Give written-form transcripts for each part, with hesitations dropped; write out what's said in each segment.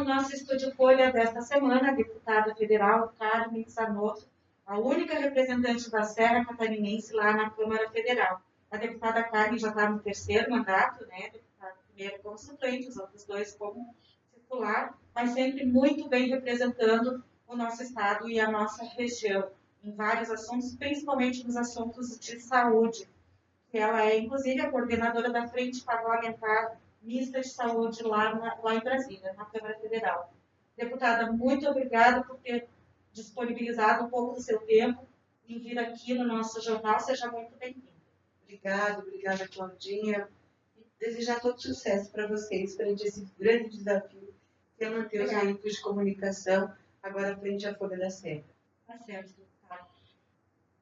no nosso Estúdio Folha desta semana, a deputada federal Carmen Zanotto, a única representante da Serra Catarinense lá na Câmara Federal. A deputada Carmen já está no terceiro mandato, né? Deputada primeiro como suplente, os outros dois como titular, mas sempre muito bem representando o nosso estado e a nossa região em vários assuntos, principalmente nos assuntos de saúde. Ela é, inclusive, a coordenadora da Frente Parlamentar Mista de Saúde lá em Brasília, na Câmara Federal. Deputada, muito obrigada por ter disponibilizado um pouco do seu tempo em vir aqui no nosso jornal. Seja muito bem-vinda. Obrigada, Claudinha. E desejar todo sucesso para vocês, frente a esse grande desafio, que é manter os veículos de comunicação agora frente à Folha da Serra. Tá certo, deputada.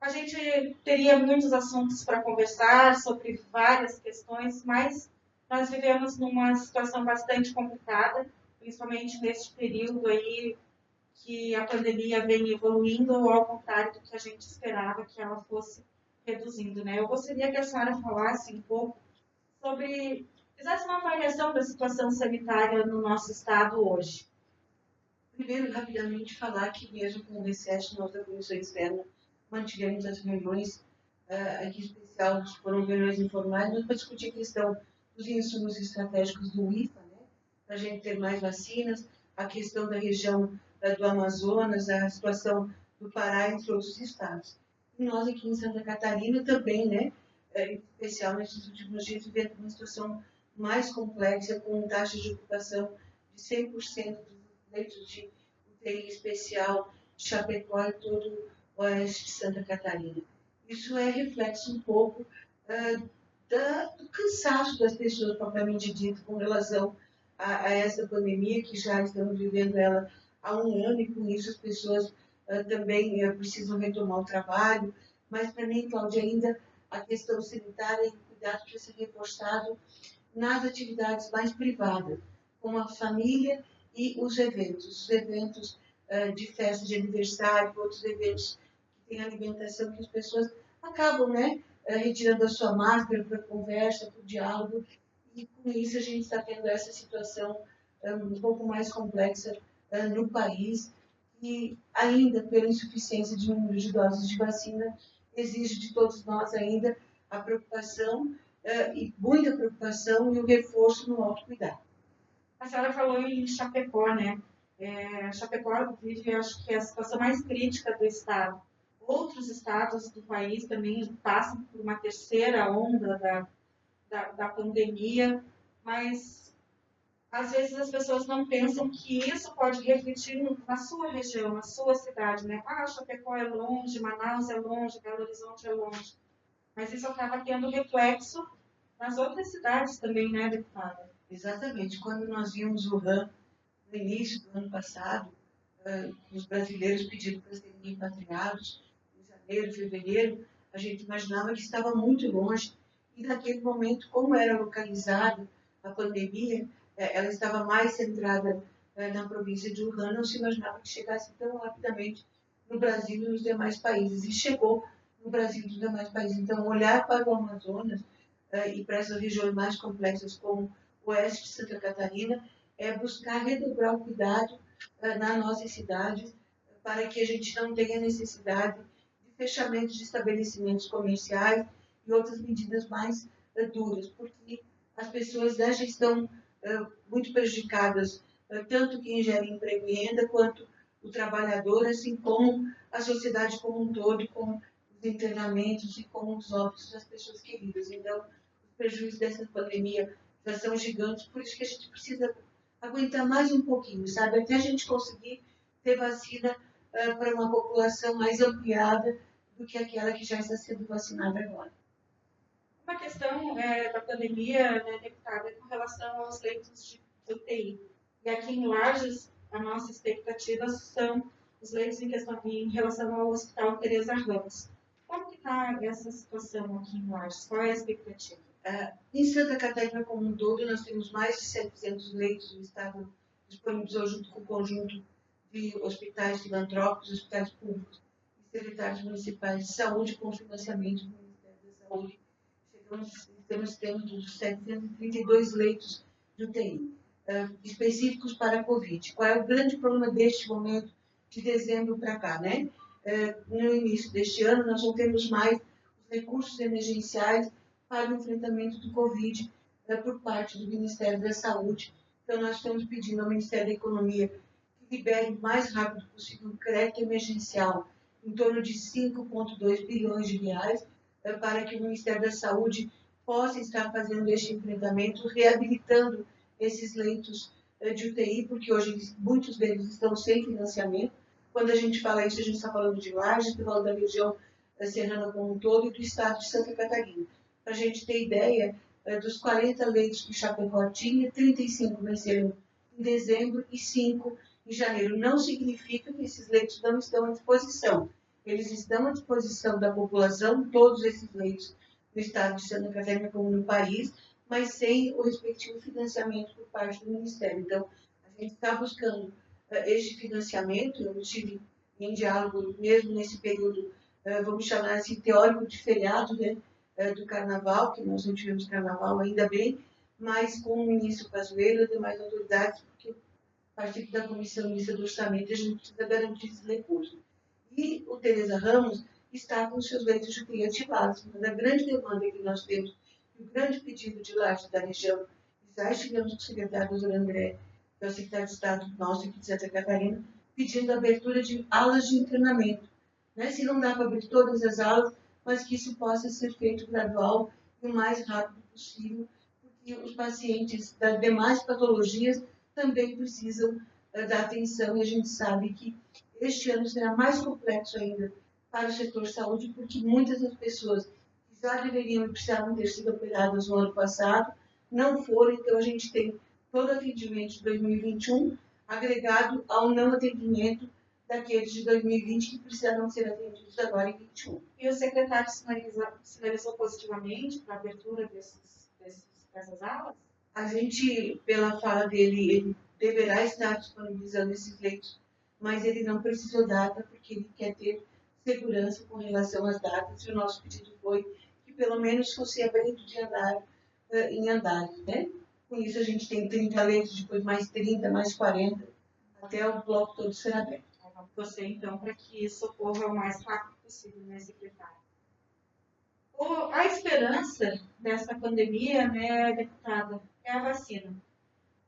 A gente teria muitos assuntos para conversar sobre várias questões, mas nós vivemos numa situação bastante complicada, principalmente neste período aí que a pandemia vem evoluindo, ao contrário do que a gente esperava que ela fosse reduzindo, né? Eu gostaria que a senhora falasse um pouco sobre, fizesse uma avaliação da situação sanitária no nosso estado hoje. Primeiro, rapidamente, falar que mesmo com o recesso, nós da Comissão Externa mantivemos as reuniões, aqui em especial, foram reuniões informais, para discutir a questão dos insumos estratégicos do IFA, né, para a gente ter mais vacinas, a questão da região do Amazonas, a situação do Pará, entre outros estados. E nós aqui em Santa Catarina também, né, em especial nesses últimos dias, vivendo uma situação mais complexa, com taxas de ocupação de 100% dos leitos de UTI especial de Chapecó e todo o oeste de Santa Catarina. Isso é reflexo um pouco do cansaço das pessoas, propriamente dito, com relação a essa pandemia, que já estamos vivendo ela há um ano, e com isso as pessoas também precisam retomar o trabalho. Mas, para mim, Cláudia, ainda a questão sanitária e o cuidado precisa ser reforçado nas atividades mais privadas, como a família e os eventos de festa de aniversário, outros eventos que têm alimentação, que as pessoas acabam, né, retirando a sua máscara para conversa, para o diálogo, e com isso a gente está tendo essa situação um pouco mais complexa no país, e ainda pela insuficiência de número de doses de vacina, exige de todos nós ainda a preocupação, e muita preocupação, e o reforço no autocuidado. A senhora falou em Chapecó, né? Chapecó vive, acho que, a situação mais crítica do estado. Outros estados do país também passam por uma terceira onda da pandemia, mas às vezes as pessoas não pensam que isso pode refletir na sua região, na sua cidade, né? Ah, Chapecó é longe, Manaus é longe, Belo Horizonte é longe. Mas isso acaba tendo reflexo nas outras cidades também, né, deputada? Exatamente. Quando nós vimos o Wuhan, no início do ano passado, os brasileiros pedindo para serem repatriados, em janeiro, fevereiro, a gente imaginava que estava muito longe. E naquele momento, como era localizada a pandemia, ela estava mais centrada na província de Wuhan, não se imaginava que chegasse tão rapidamente no Brasil e nos demais países. E chegou no Brasil e nos demais países. Então, olhar para o Amazonas e para essas regiões mais complexas, como o oeste de Santa Catarina, é buscar redobrar o cuidado nas nossas cidades, para que a gente não tenha necessidade de fechamento de estabelecimentos comerciais e outras medidas mais duras, porque as pessoas já estão muito prejudicadas, tanto quem gera emprego e renda, quanto o trabalhador, assim como a sociedade como um todo, com os internamentos e com os óbitos das pessoas queridas. Então, os prejuízos dessa pandemia já são gigantes, por isso que a gente precisa aguentar mais um pouquinho, sabe? Até a gente conseguir ter vacina para uma população mais ampliada do que aquela que já está sendo vacinada agora. Uma questão da pandemia, né, deputada, é com relação aos leitos de UTI. E aqui em Lages, a nossa expectativa são os leitos em relação ao Hospital Teresa Ramos. Como que está essa situação aqui em Lages? Qual é a expectativa? Em Santa Catarina como um todo, nós temos mais de 700 leitos do Estado disponíveis junto com o conjunto de hospitais filantrópicos, hospitais públicos e secretários municipais de saúde com financiamento do Ministério da Saúde. Estamos tendo 732 leitos de UTI. específicos para a Covid. Qual é o grande problema deste momento, de dezembro para cá, né? No início deste ano, nós não temos mais os recursos emergenciais para o enfrentamento do Covid por parte do Ministério da Saúde. Então, nós estamos pedindo ao Ministério da Economia que libere o mais rápido possível o crédito emergencial, em torno de 5,2 bilhões de reais, para que o Ministério da Saúde possa estar fazendo este enfrentamento, reabilitando esses leitos de UTI, porque hoje muitos deles estão sem financiamento. Quando a gente fala isso, a gente está falando de Lages, está falando da região serrana como um todo e do estado de Santa Catarina. Para a gente ter ideia, dos 40 leitos que Chapecó tinha, 35 venceram em dezembro e 5 em janeiro. Não significa que esses leitos não estão à disposição. Eles estão à disposição da população, todos esses leitos no estado de Santa Catarina como no país, mas sem o respectivo financiamento por parte do Ministério. Então, a gente está buscando este financiamento. Eu estive em diálogo mesmo nesse período, vamos chamar assim, teórico de feriado, né, do Carnaval, que nós não tivemos Carnaval ainda bem, mas com o ministro Pazuello e demais autoridades, porque participo da Comissão Mista do Orçamento, a gente precisa garantir esses recursos. E o Tereza Ramos está com seus leitos de UTI ativados, mas a grande demanda que nós temos, o grande pedido de Lages da região, já estivemos com o secretário Dr. André, que é o secretário de Estado nosso aqui de Santa Catarina, pedindo a abertura de alas de internamento. Né? Se não dá para abrir todas as alas, mas que isso possa ser feito gradual e o mais rápido possível, porque os pacientes das demais patologias também precisam da atenção, e a gente sabe que este ano será mais complexo ainda para o setor saúde, porque muitas das pessoas que já deveriam e precisavam ter sido operadas no ano passado não foram. Então, a gente tem todo o atendimento de 2021 agregado ao não atendimento daqueles de 2020 que precisaram ser atendidos agora em 2021. E o secretário sinalizou positivamente para a abertura dessas aulas? A gente, pela fala dele, ele deverá estar disponibilizando esses leitos, mas ele não precisou data, porque ele quer ter segurança com relação às datas, e o nosso pedido foi que pelo menos fosse aberto de andar em andares, né? Com isso a gente tem 30 leitos, depois mais 30, mais 40, até o bloco todo ser aberto. Vamos torcer, então, para que isso ocorra o mais rápido possível, né, secretário? A esperança dessa pandemia, né, deputada, é a vacina.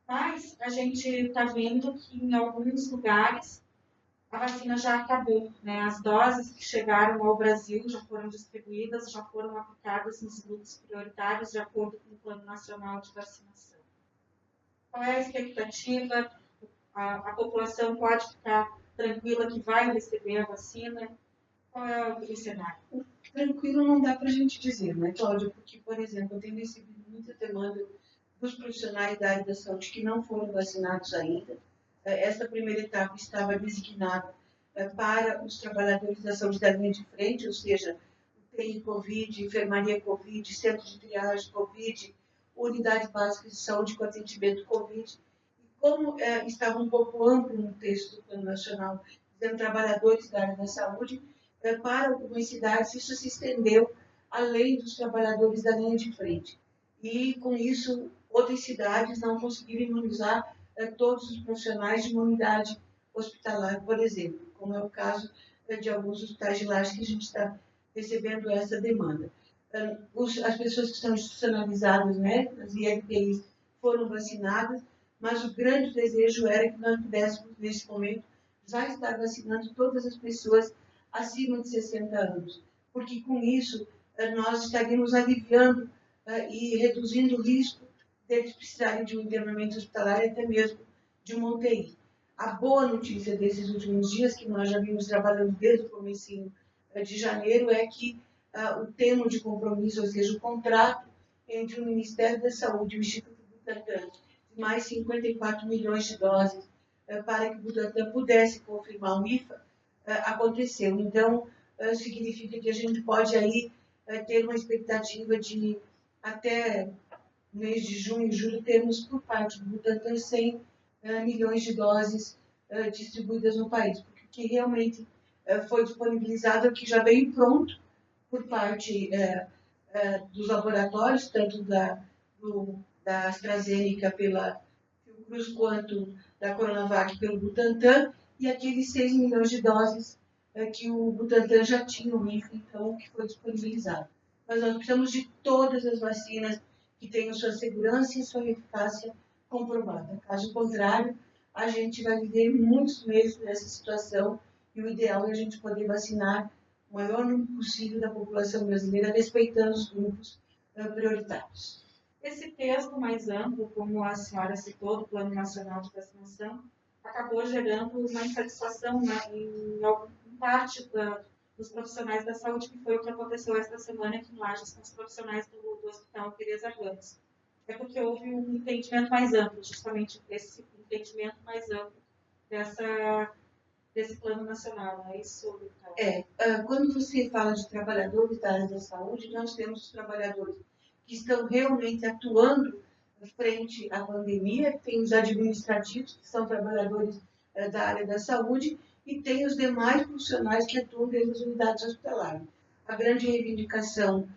Mas a gente está vendo que em alguns lugares a vacina já acabou, né? As doses que chegaram ao Brasil já foram distribuídas, já foram aplicadas nos grupos prioritários de acordo com o Plano Nacional de Vacinação. Qual é a expectativa? A população pode ficar tranquila que vai receber a vacina? Qual é o cenário? Tranquilo não dá para a gente dizer, né, Cláudia? Porque, por exemplo, eu tenho recebido muita demanda dos profissionais da área da saúde que não foram vacinados ainda. Esta primeira etapa estava designada para os trabalhadores da saúde da linha de frente, ou seja, UTI Covid, enfermaria Covid, centro de triagem Covid, unidade básica de saúde com atendimento Covid. E como estava um pouco amplo no texto do Plano Nacional, dizendo trabalhadores da área da saúde, para algumas cidades isso se estendeu além dos trabalhadores da linha de frente. E, com isso, outras cidades não conseguiram imunizar todos os profissionais de uma unidade hospitalar, por exemplo, como é o caso de alguns hospitais de Lages que a gente está recebendo essa demanda. As pessoas que estão institucionalizadas, né, as ILPIs, foram vacinadas, mas o grande desejo era que nós pudéssemos, nesse momento, já estar vacinando todas as pessoas acima de 60 anos, porque com isso nós estaríamos aliviando e reduzindo o risco deles precisarem de um internamento hospitalar e até mesmo de uma UTI. A boa notícia desses últimos dias, que nós já vimos trabalhando desde o comecinho de janeiro, é que o termo de compromisso, ou seja, o contrato entre o Ministério da Saúde e o Instituto Butantan, de mais 54 milhões de doses, para que o Butantan pudesse confirmar o IFA, aconteceu. Então, significa que a gente pode aí ter uma expectativa de até mês de junho e julho termos por parte do Butantan 100 milhões de doses distribuídas no país, porque o que realmente foi disponibilizado é que já veio pronto por parte dos laboratórios, tanto da AstraZeneca pela Fiocruz quanto da Coronavac pelo Butantan, e aqueles 6 milhões de doses que o Butantan já tinha, o IFA, então, que foi disponibilizado. Mas nós precisamos de todas as vacinas que tenham sua segurança e sua eficácia comprovada. Caso contrário, a gente vai viver muitos meses nessa situação e o ideal é a gente poder vacinar o maior número possível da população brasileira, respeitando os grupos prioritários. Esse texto mais amplo, como a senhora citou, do Plano Nacional de Vacinação, acabou gerando uma insatisfação, né, em parte dos profissionais da saúde, que foi o que aconteceu esta semana aqui em Lages com os profissionais do Hospital Teresa Ramos. É porque houve um entendimento mais amplo, justamente esse entendimento mais amplo desse plano nacional, não é isso, doutor? Quando você fala de trabalhadores da área da saúde, nós temos os trabalhadores que estão realmente atuando frente à pandemia, tem os administrativos, que são trabalhadores da área da saúde, e tem os demais profissionais que atuam dentro das unidades hospitalares. A grande reivindicação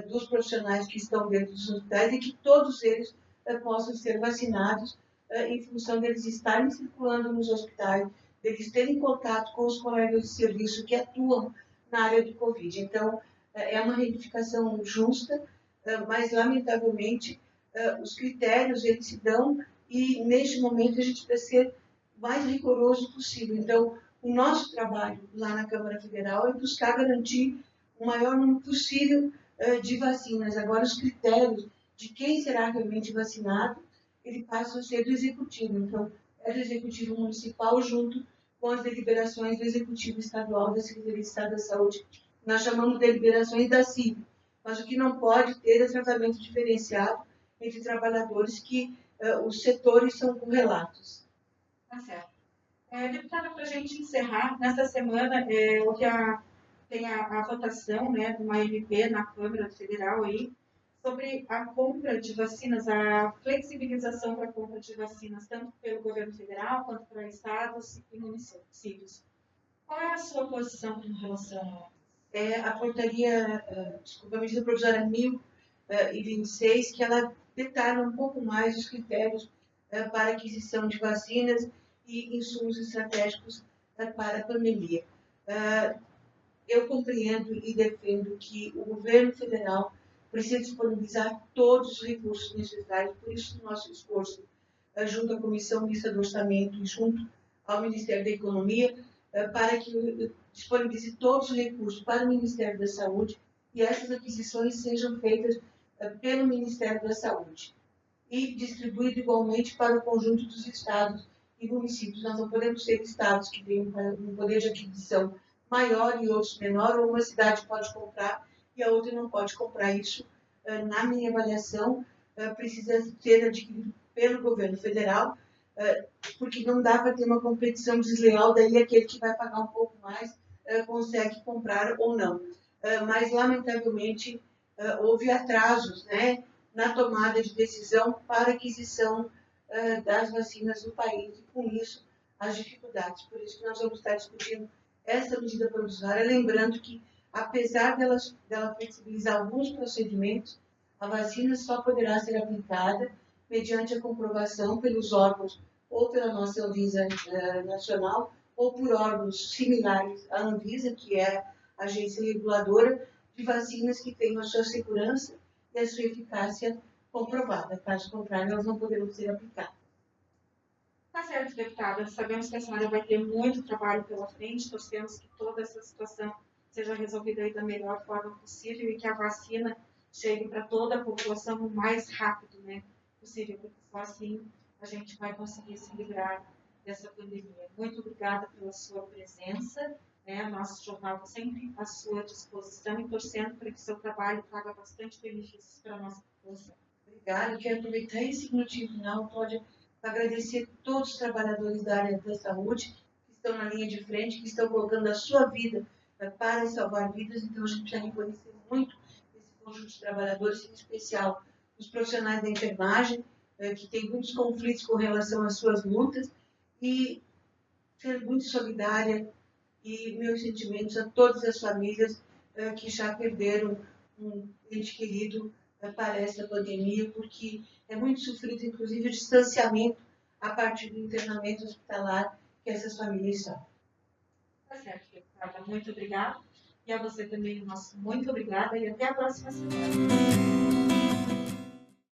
dos profissionais que estão dentro dos hospitais é que todos eles possam ser vacinados em função deles estarem circulando nos hospitais, deles terem contato com os colegas de serviço que atuam na área do Covid. Então, é uma reivindicação justa, mas, lamentavelmente, os critérios eles se dão e, neste momento, a gente precisa ser o mais rigoroso possível. Então, o nosso trabalho lá na Câmara Federal é buscar garantir o maior número possível de vacinas. Agora, os critérios de quem será realmente vacinado, ele passa a ser do Executivo. Então, é do Executivo Municipal junto com as deliberações do Executivo Estadual da Secretaria de Estado da Saúde. Nós chamamos de deliberações da CIB. Mas o que não pode ter é tratamento diferenciado entre trabalhadores que os setores são correlatos. Tá certo. Deputada, para a gente encerrar, nessa semana tem a votação, né, de uma MP na Câmara Federal aí, sobre a compra de vacinas, a flexibilização para a compra de vacinas, tanto pelo governo federal quanto para estados e municípios. Qual é a sua posição em relação a portaria, a medida provisória 1026, que ela detalha um pouco mais os critérios para aquisição de vacinas e insumos estratégicos para a pandemia. Eu compreendo e defendo que o governo federal precisa disponibilizar todos os recursos necessários, por isso o nosso esforço junto à Comissão Mista do Orçamento e junto ao Ministério da Economia, para que disponibilize todos os recursos para o Ministério da Saúde e essas aquisições sejam feitas pelo Ministério da Saúde e distribuído igualmente para o conjunto dos estados e municípios. Nós não podemos ter estados que têm um poder de aquisição maior e outros menor, ou uma cidade pode comprar e a outra não pode comprar. Isso, na minha avaliação, precisa ser adquirido pelo governo federal, porque não dá para ter uma competição desleal, daí aquele que vai pagar um pouco mais consegue comprar ou não. Mas, lamentavelmente, houve atrasos, né, na tomada de decisão para aquisição das vacinas no país e, com isso, as dificuldades. Por isso que nós vamos estar discutindo essa medida provisória, lembrando que, apesar dela flexibilizar alguns procedimentos, a vacina só poderá ser aplicada mediante a comprovação pelos órgãos ou pela nossa Anvisa nacional ou por órgãos similares à Anvisa, que é a agência reguladora de vacinas que tenham a sua segurança e a sua eficácia comprovada. Caso contrário, elas não poderão ser aplicadas. Tá certo, deputada. Sabemos que a senhora vai ter muito trabalho pela frente, torcemos que toda essa situação seja resolvida aí da melhor forma possível e que a vacina chegue para toda a população o mais rápido, né, possível, porque só assim a gente vai conseguir se livrar dessa pandemia. Muito obrigada pela sua presença. Nosso jornal está sempre à sua disposição e torcendo para que seu trabalho traga bastante benefícios para a nossa população. Obrigada. Quero aproveitar esse minutinho final, Cláudia, para agradecer a todos os trabalhadores da área da saúde que estão na linha de frente, que estão colocando a sua vida para salvar vidas. Então, a gente precisa reconhecer muito esse conjunto de trabalhadores, em especial os profissionais da enfermagem, que têm muitos conflitos com relação às suas lutas, e ser muito solidária e meus sentimentos a todas as famílias que já perderam um ente querido para essa pandemia, porque é muito sofrido, inclusive, o distanciamento a parte do internamento hospitalar que essas famílias sofrem. Tá certo, deputada. Muito obrigada. E a você também, nosso muito obrigada e até a próxima semana.